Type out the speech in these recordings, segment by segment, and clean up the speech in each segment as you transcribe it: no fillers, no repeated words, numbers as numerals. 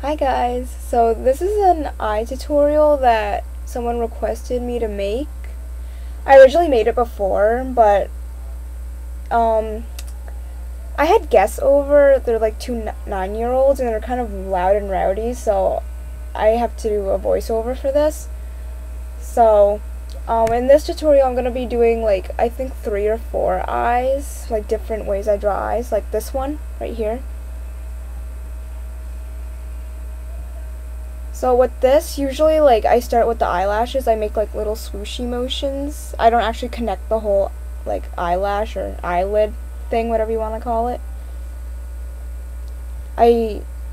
Hi guys, so this is an eye tutorial that someone requested me to make. I originally made it before, but um, I had guests over. They're like two 9-year-olds and they're kind of loud and rowdy, so I have to do a voiceover for this. So in this tutorial I'm going to be doing like I think 3 or 4 eyes, like different ways I draw eyes, like this one right here. So with this, usually like I start with the eyelashes. I make like little swooshy motions. I don't actually connect the whole like eyelash or eyelid thing, whatever you want to call it.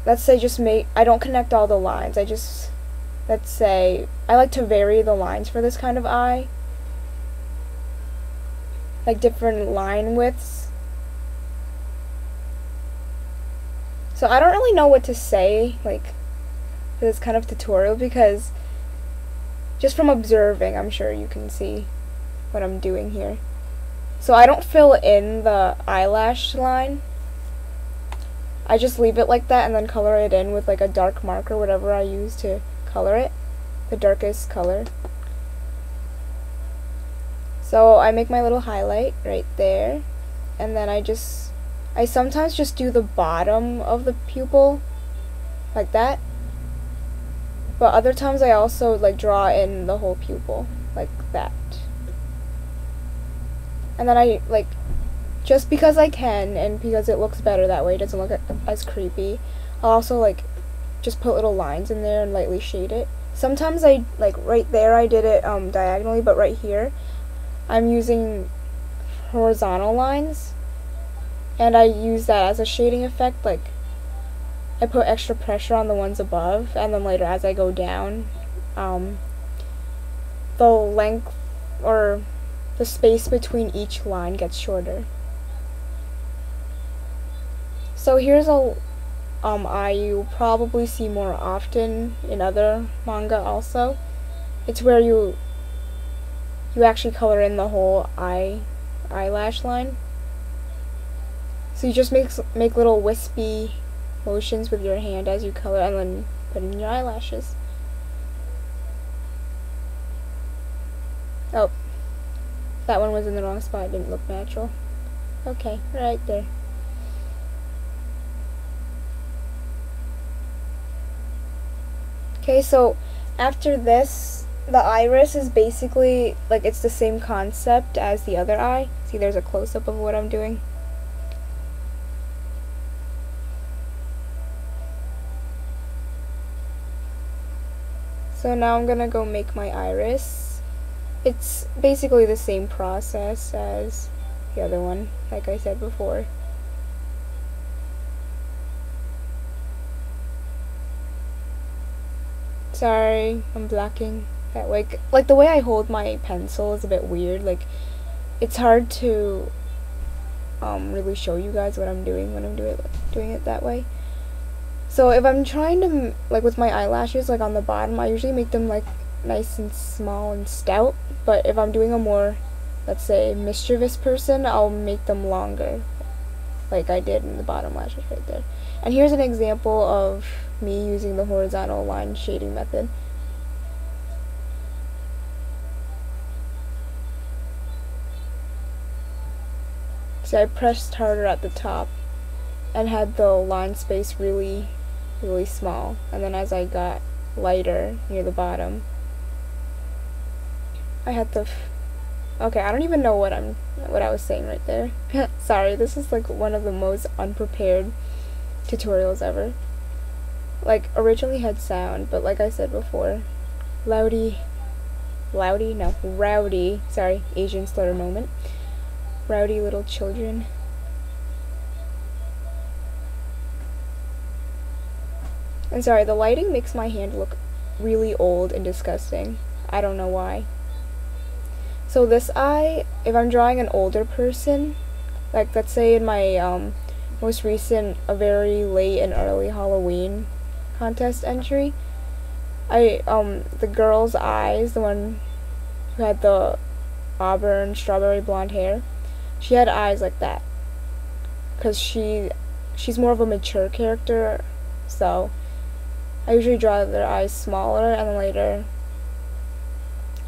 Let's say I don't connect all the lines. Let's say I like to vary the lines for this kind of eye. Like different line widths. So I don't really know what to say like for this kind of tutorial because just from observing, I'm sure you can see what I'm doing here. So I don't fill in the eyelash line. I just leave it like that and then color it in with like a dark marker, whatever I use to color it, the darkest color. So I make my little highlight right there, and then I sometimes just do the bottom of the pupil like that. But other times I also like draw in the whole pupil like that. And then I like, just because I can and because it looks better that way, it doesn't look as creepy, I'll also like just put little lines in there and lightly shade it. Sometimes I like right there I did it diagonally, but right here I'm using horizontal lines and I use that as a shading effect. Like I put extra pressure on the ones above, and then later as I go down, the length or the space between each line gets shorter. So here's a eye you'll probably see more often in other manga also. It's where you actually color in the whole eyelash line. So you just make little wispy motions with your hand as you color and then put in your eyelashes. Oh, that one was in the wrong spot. It didn't look natural. Okay, right there. Okay, so after this, the iris is basically like it's the same concept as the other eye. See, there's a close-up of what I'm doing. So now I'm gonna go make my iris. It's basically the same process as the other one, like I said before. Sorry, I'm blocking that way. Like the way I hold my pencil is a bit weird. Like it's hard to really show you guys what I'm doing when I'm doing it that way. So if I'm trying to, like with my eyelashes, like on the bottom, I usually make them like nice and small and stout. But if I'm doing a more, let's say, mischievous person, I'll make them longer, like I did in the bottom lashes right there. And here's an example of me using the horizontal line shading method. So I pressed harder at the top and had the line space really small, and then as I got lighter near the bottom, I had the okay, I don't even know what I was saying right there. Sorry, this is like one of the most unprepared tutorials ever. Like originally had sound, but like I said before, rowdy, sorry, Asian slur moment. Rowdy little children. And sorry, the lighting makes my hand look really old and disgusting. I don't know why. So this eye, if I'm drawing an older person, like let's say in my most recent, a very late and early Halloween contest entry, the girl's eyes, the one who had the auburn strawberry blonde hair, she had eyes like that. Because she's more of a mature character, so I usually draw their eyes smaller and then later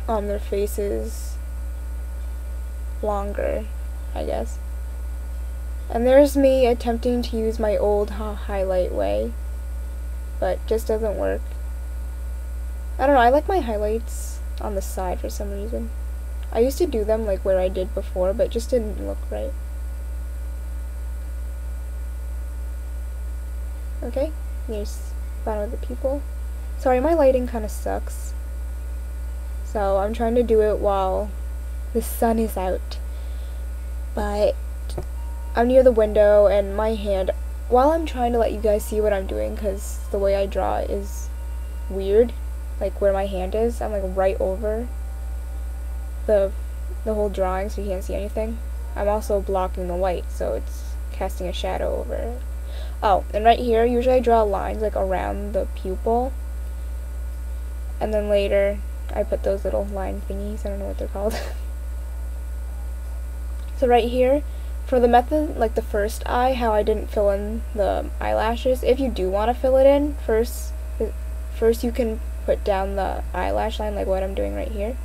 their faces longer, I guess. And there's me attempting to use my old highlight way, but just doesn't work. I don't know, I like my highlights on the side for some reason. I used to do them like where I did before, but it just didn't look right. Okay, here's bottom of the pupil. Sorry, my lighting kind of sucks. So I'm trying to do it while the sun is out. But I'm near the window and my hand, while I'm trying to let you guys see what I'm doing, because the way I draw is weird, like where my hand is, I'm like right over the whole drawing so you can't see anything. I'm also blocking the light, so it's casting a shadow over it. Oh, and right here, usually I draw lines like around the pupil, and then later I put those little line thingies, I don't know what they're called. So right here, for the method, like the first eye, how I didn't fill in the eyelashes, if you do want to fill it in, first you can put down the eyelash line, like what I'm doing right here,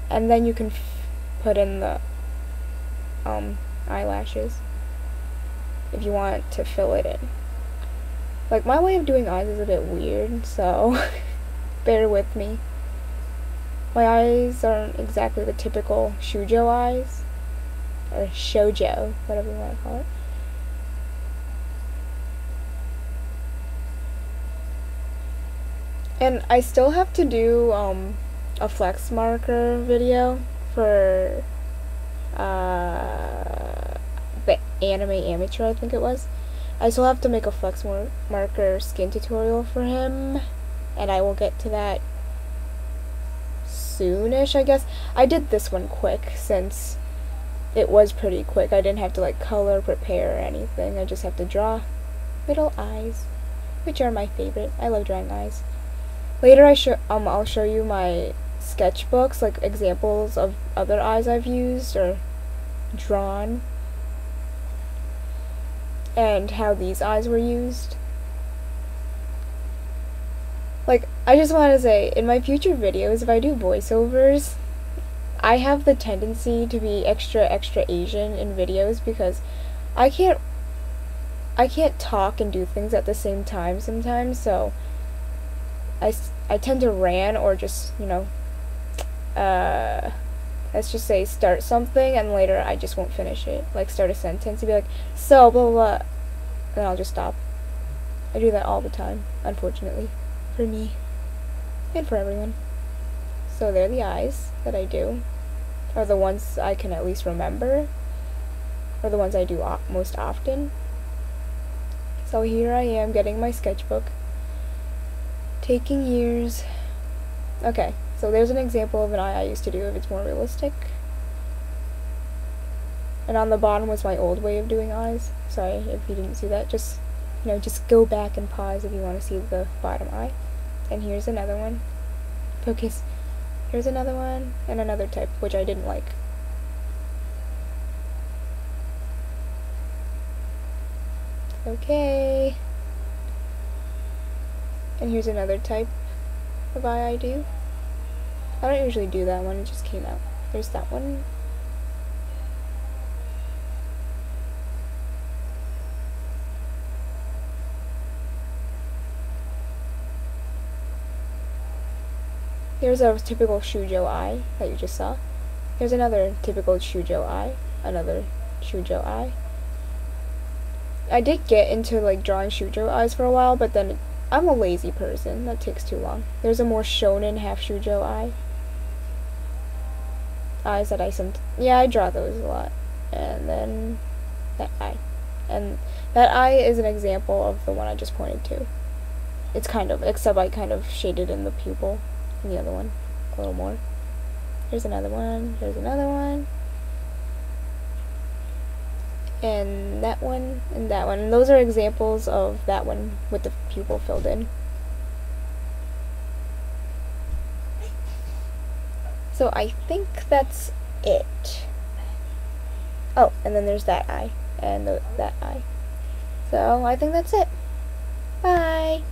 and then you can put in the eyelashes if you want to fill it in. Like, my way of doing eyes is a bit weird, so bear with me. My eyes aren't exactly the typical shoujo eyes, or shoujo, whatever you want to call it. And I still have to do a flex marker video for the anime amateur, I think it was. I still have to make a flex marker skin tutorial for him, and I will get to that soonish, I guess. I did this one quick since it was pretty quick. I didn't have to like color, prepare, or anything. I just have to draw little eyes, which are my favorite. I love drawing eyes. Later I'll show you my sketchbooks, like examples of other eyes I've used or drawn, and how these eyes were used. Like, I just want to say, in my future videos, if I do voiceovers, I have the tendency to be extra Asian in videos because I can't talk and do things at the same time sometimes, so I tend to rant or just, you know, let's just say start something and later I just won't finish it. Like, start a sentence and be like, so, blah, blah, blah, and then I'll just stop. I do that all the time, unfortunately, for me and for everyone. So they're the eyes that I do, or the ones I can at least remember, or the ones I do most often. So here I am getting my sketchbook, taking years. Okay, so there's an example of an eye I used to do if it's more realistic. And on the bottom was my old way of doing eyes. Sorry if you didn't see that. Just, you know, just go back and pause if you want to see the bottom eye. And here's another one. Focus. Here's another one, and another type, which I didn't like. Okay. And here's another type of eye I do. I don't usually do that one, it just came out. There's that one. Here's a typical shoujo eye that you just saw. Here's another typical shoujo eye. Another shoujo eye. I did get into like drawing shoujo eyes for a while, but then I'm a lazy person. That takes too long. There's a more shonen half shoujo eye. Eyes that I draw those a lot. And then that eye. And that eye is an example of the one I just pointed to. It's kind of, except I kind of shaded in the pupil. And the other one a little more. Here's another one. Here's another one. And that one, and that one. And those are examples of that one with the pupil filled in. So I think that's it. Oh, and then there's that eye. And that eye. So I think that's it. Bye!